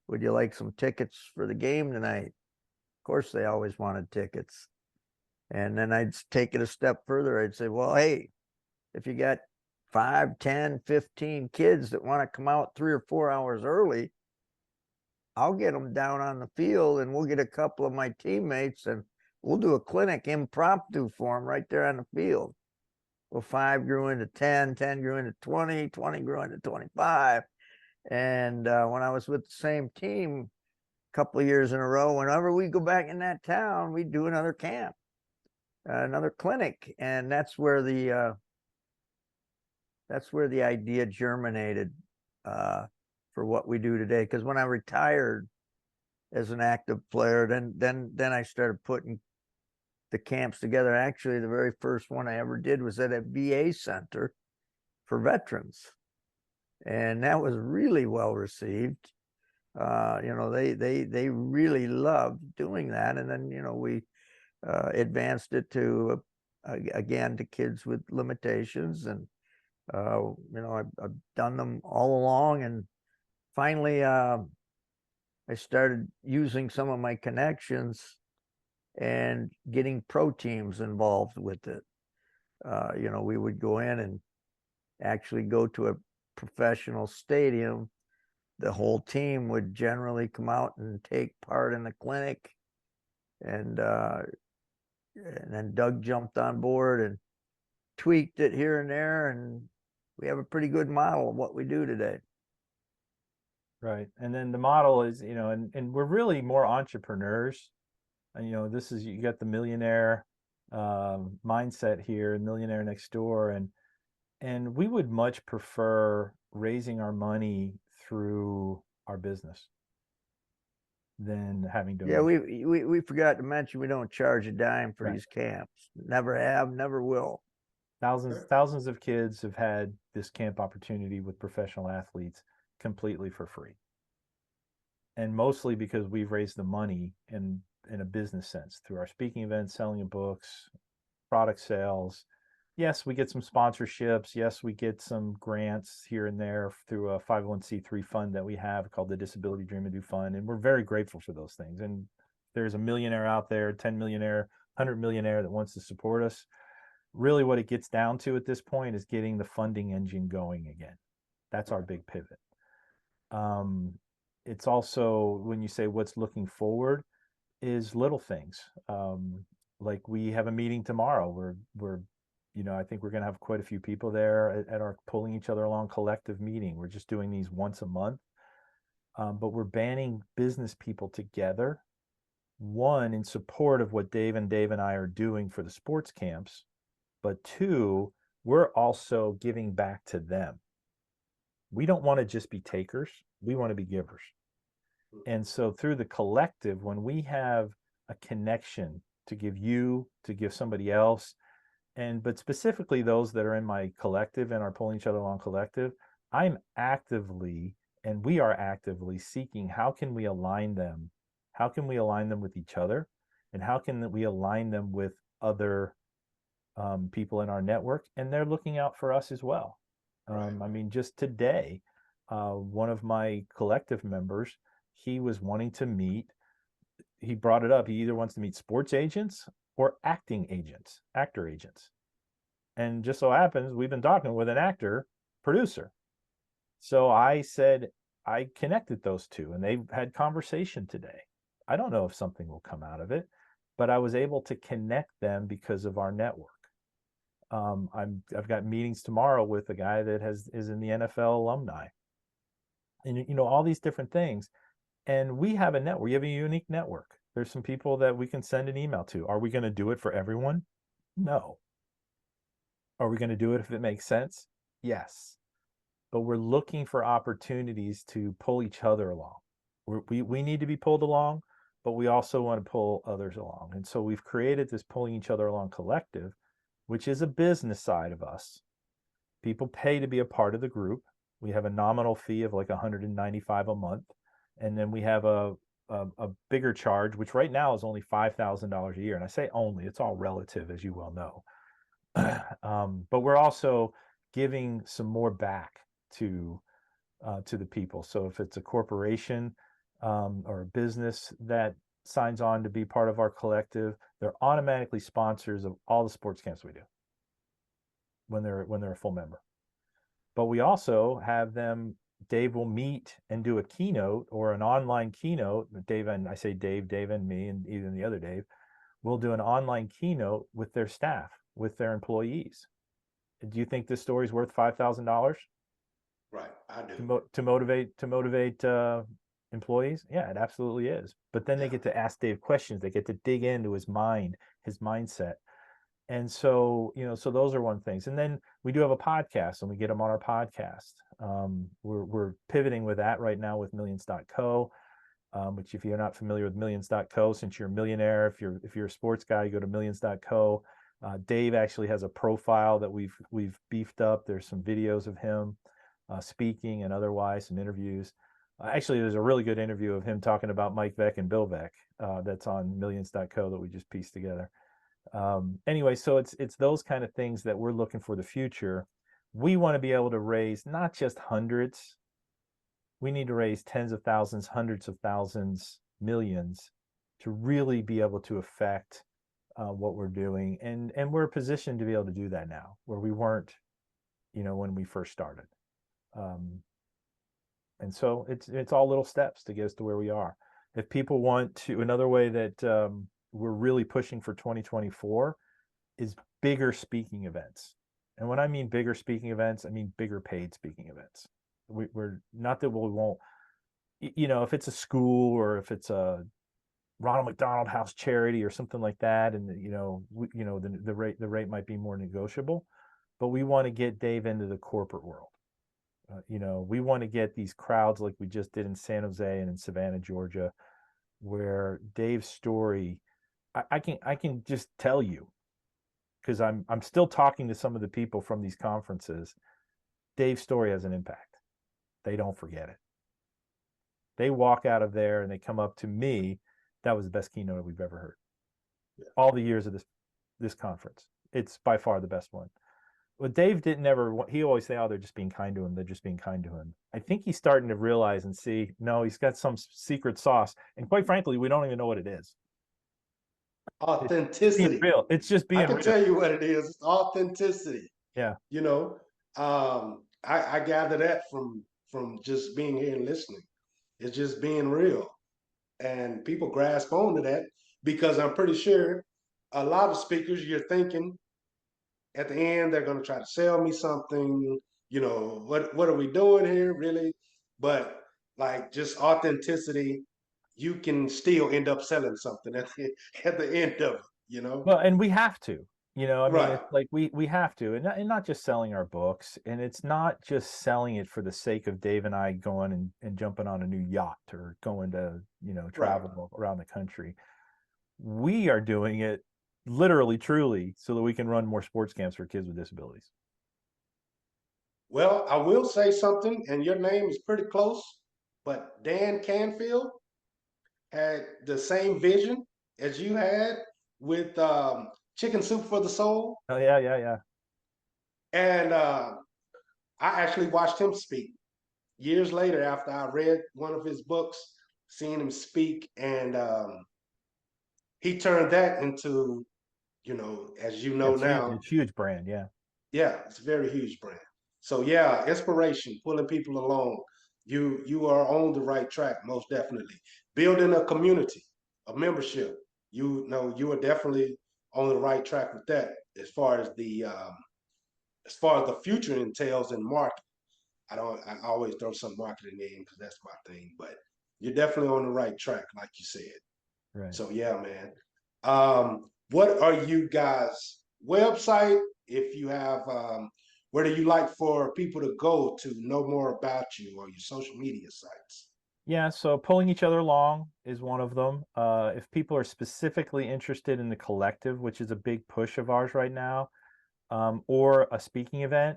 would you like some tickets for the game tonight?" Of course, they always wanted tickets. And then I'd take it a step further. I'd say, "Well, hey, if you got 5, 10, 15 kids that want to come out 3 or 4 hours early, I'll get them down on the field and we'll get a couple of my teammates and we'll do a clinic impromptu for them right there on the field." Well, 5 grew into 10, 10 grew into 20, 20 grew into 25. And when I was with the same team a couple of years in a row, whenever we go back in that town, we'd do another camp, another clinic. And that's where the idea germinated for what we do today. Because when I retired as an active player, then I started putting the camps together. Actually, the very first one I ever did was at a VA center for veterans, and that was really well received. You know, they really loved doing that, and then, you know, we advanced it to again to kids with limitations, and you know, I've done them all along, and finally I started using some of my connections and getting pro teams involved with it. You know, we would go in and actually go to a professional stadium. The whole team would generally come out and take part in the clinic, and then Doug jumped on board and tweaked it here and there, and we have a pretty good model of what we do today. Right. And then the model is, you know, and we're really more entrepreneurs. And, you know, this is, you got the millionaire mindset here, millionaire next door. And we would much prefer raising our money through our business than having donations. Yeah, we forgot to mention we don't charge a dime for these camps. Never have, never will. Thousands of kids have had this camp opportunity with professional athletes completely for free. And mostly because we've raised the money in a business sense through our speaking events, selling of books, product sales. Yes, we get some sponsorships. Yes, we get some grants here and there through a 501c3 fund that we have called the Disability Dream and Do Fund. And we're very grateful for those things. And there's a millionaire out there, 10 millionaire, 100 millionaire that wants to support us. Really what it gets down to at this point is getting the funding engine going again. That's our big pivot. It's also, when you say what's looking forward, is little things. Like we have a meeting tomorrow. We're you know, I think we're going to have quite a few people there at our Pulling Each Other Along collective meeting. We're just doing these once a month, but we're banding business people together. One, in support of what Dave and I are doing for the sports camps, but two, we're also giving back to them. We don't want to just be takers. We want to be givers. And so through the collective, when we have a connection to give you, to give somebody else, but specifically those that are in my collective and are Pulling Each Other Along collective, I'm actively, and we are actively seeking, how can we align them? How can we align them with each other? And how can we align them with other people in our network? And they're looking out for us as well. I mean, just today, one of my collective members, he was wanting to meet, he brought it up, he either wants to meet sports agents or actor agents. And just so happens, we've been talking with an actor producer. So I said, I connected those two and they've had conversation today. I don't know if something will come out of it, but I was able to connect them because of our network. I've got meetings tomorrow with a guy that is in the NFL alumni, and all these different things. And we have a network. We have a unique network. There's some people that we can send an email to. Are we going to do it for everyone? No. Are we going to do it if it makes sense? Yes. But we're looking for opportunities to pull each other along. We need to be pulled along, but we also want to pull others along. And so we've created this pulling each other along collective, which is a business side of us. People pay to be a part of the group. We have a nominal fee of like $195 a month. And then we have a bigger charge, which right now is only $5,000 a year. And I say only, it's all relative, as you well know. But we're also giving some more back to the people. So if it's a corporation or a business that signs on to be part of our collective, they're automatically sponsors of all the sports camps we do when they're a full member. But we also have them. Dave will meet and do a keynote or an online keynote. Dave, and I say Dave and me, and even the other Dave, will do an online keynote with their staff, with their employees. Do you think this story is worth $5,000? Right, I do. To motivate employees? Yeah, it absolutely is. But then they get to ask Dave questions. They get to dig into his mind, his mindset. And so, so those are one things. And then we do have a podcast, and we get them on our podcast. We're pivoting with that right now with millions.co, which if you're not familiar with millions.co, since you're a millionaire, if you're a sports guy, you go to millions.co. Dave actually has a profile that we've beefed up. There's some videos of him speaking and otherwise, some interviews. Actually, there's a really good interview of him talking about Mike Veck and Bill Veck that's on millions.co that we just pieced together. Anyway, so it's those kind of things that we're looking for the future. We want to be able to raise not just hundreds. We need to raise tens of thousands, hundreds of thousands, millions to really be able to affect what we're doing. And we're positioned to be able to do that now, where we weren't, when we first started. And so it's all little steps to get us to where we are. If people want to, another way that we're really pushing for 2024 is bigger speaking events. And when I mean bigger speaking events, I mean bigger paid speaking events. We're not that we won't, if it's a school or if it's a Ronald McDonald House charity or something like that, and the rate might be more negotiable, but we want to get Dave into the corporate world. We want to get these crowds like we just did in San Jose and in Savannah, Georgia, where Dave's story, I can just tell you, because I'm still talking to some of the people from these conferences. Dave's story has an impact. They don't forget it. They walk out of there and they come up to me. That was the best keynote we've ever heard. Yeah. All the years of this conference, it's by far the best one. Well, Dave didn't ever. He always say, "Oh, they're just being kind to him. They're just being kind to him." I think he's starting to realize and see, no, he's got some secret sauce, and quite frankly, we don't even know what it is. Authenticity. It's real. It's just being. I can tell you what it is. It's authenticity. Yeah. I gather that from just being here and listening. It's just being real, and people grasp onto that because I'm pretty sure a lot of speakers, you're thinking at the end they're going to try to sell me something. What are we doing here, really? But like just authenticity, you can still end up selling something at the end of it. Well, and we have to. I mean, right. It's like we have to, and not just selling our books, and it's not just selling it for the sake of Dave and I going and jumping on a new yacht or going to, travel around the country. We are doing it literally, truly, so that we can run more sports camps for kids with disabilities. Well, I will say something, and your name is pretty close, but Dan Canfield had the same vision as you had with Chicken Soup for the Soul. Oh, yeah. And I actually watched him speak years later after I read one of his books, seeing him speak, and he turned that into, as you know now. It's a huge brand, yeah. Yeah, it's a very huge brand. So yeah, inspiration, pulling people along. you are on the right track, most definitely. Building a community, a membership, you know, you are definitely on the right track with that. As far as the future entails in marketing, I always throw some marketing in because that's my thing, but you're definitely on the right track, like you said. Right. So yeah, man. What are you guys' website? If you have, where do you like for people to go to know more about you, or your social media sites? Yeah, so pulling each other along is one of them. If people are specifically interested in the collective, which is a big push of ours right now, or a speaking event,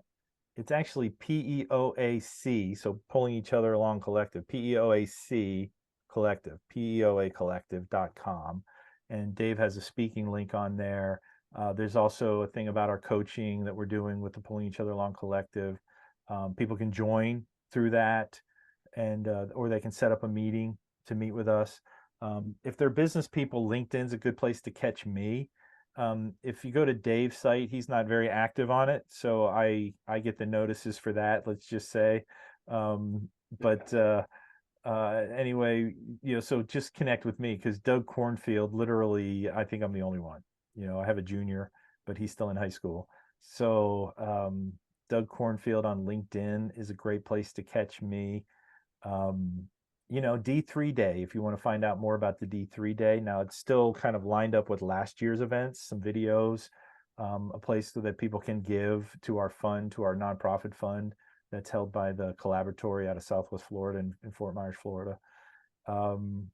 it's actually PEOAC. So pulling each other along collective, PEOAC collective, PEOAcollective.com. And Dave has a speaking link on there. There's also a thing about our coaching that we're doing with the Pulling Each Other Along collective. People can join through that, and or they can set up a meeting to meet with us. If they're business people, LinkedIn's a good place to catch me. If you go to Dave's site, he's not very active on it, so I get the notices for that. Let's just say, but anyway, you know, so just connect with me because Doug Cornfield, literally, I think I'm the only one. You know, I have a junior, but he's still in high school. So Doug Cornfield on LinkedIn is a great place to catch me. You know, D3DAY, if you want to find out more about the D3DAY. Now, it's still kind of lined up with last year's events, some videos, a place so that people can give to our fund, to our nonprofit fund that's held by the Collaboratory out of Southwest Florida in Fort Myers, Florida. You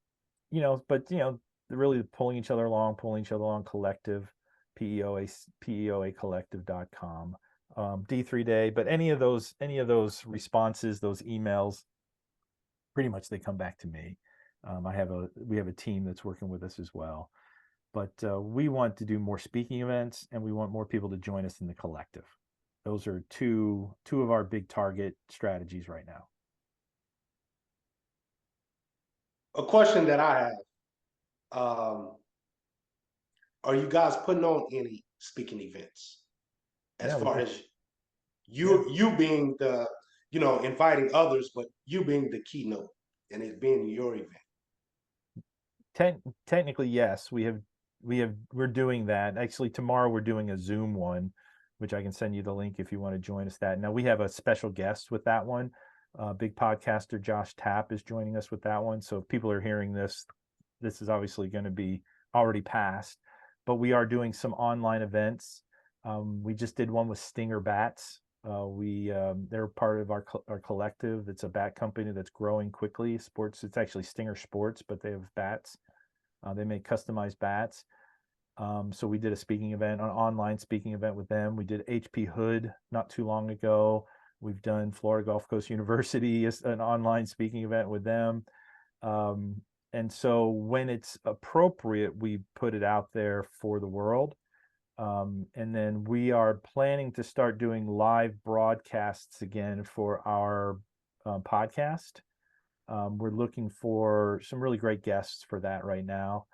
know, but, you know, really pulling each other along collective, PEOAcollective.com. D3DAY, but any of those responses, those emails, pretty much they come back to me. We have a team that's working with us as well, but we want to do more speaking events, and we want more people to join us in the collective. Those are two of our big target strategies right now. A question that I have: are you guys putting on any speaking events? As Yeah, far as yeah. you being the, you know, inviting others, but you being the keynote and it being your event. Technically, yes, we're doing that. Actually, tomorrow we're doing a Zoom one, which I can send you the link if you want to join us. That now we have a special guest with that one. Big podcaster Josh Tapp is joining us with that one. So if people are hearing this, this is obviously going to be already past, but we are doing some online events. We just did one with Stinger Bats. They're part of our collective. It's a bat company that's growing quickly. Sports. It's actually Stinger Sports, but they have bats. They make customized bats. So we did a speaking event, an online speaking event with them. We did HP Hood not too long ago. We've done Florida Gulf Coast University as an online speaking event with them. And so when it's appropriate, we put it out there for the world. And then we are planning to start doing live broadcasts again for our podcast. We're looking for some really great guests for that right now.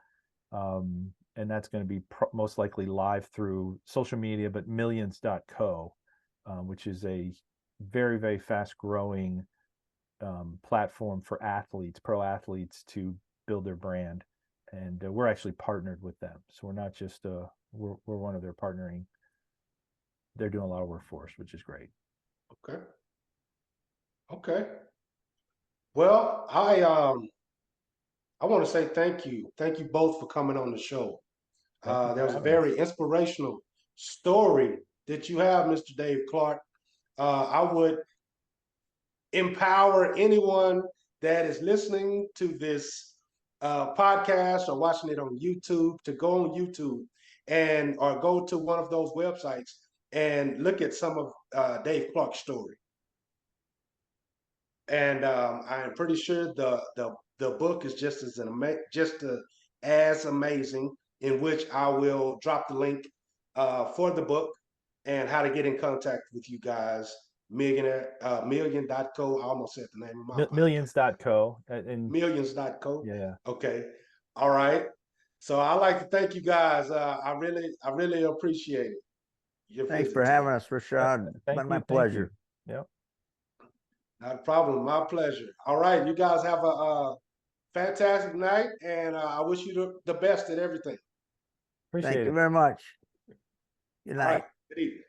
And that's going to be most likely live through social media, but millions.co, which is a very, very fast growing platform for athletes, pro athletes, to build their brand. And we're actually partnered with them. So we're not just, we're one of their partnering. They're doing a lot of work for us, which is great. Okay. Okay. Well, I want to say thank you. Thank you both for coming on the show. There was a very inspirational story that you have, Mr. Dave Clark. I would empower anyone that is listening to this podcast or watching it on YouTube to go on YouTube and or go to one of those websites and look at some of Dave Clark's story. And I am pretty sure the book is just as amazing. In which I will drop the link for the book and how to get in contact with you guys. Million.co. I almost said the name of my Millions.co and millions.co. Yeah. Okay. All right. So I like to thank you guys. I really appreciate it. Thanks for having us, Rashad. It's been my pleasure. Yep. Not a problem. My pleasure. All right. You guys have a fantastic night, and I wish you the best at everything. Appreciate Thank it. you very much. Good All right. night. Good evening.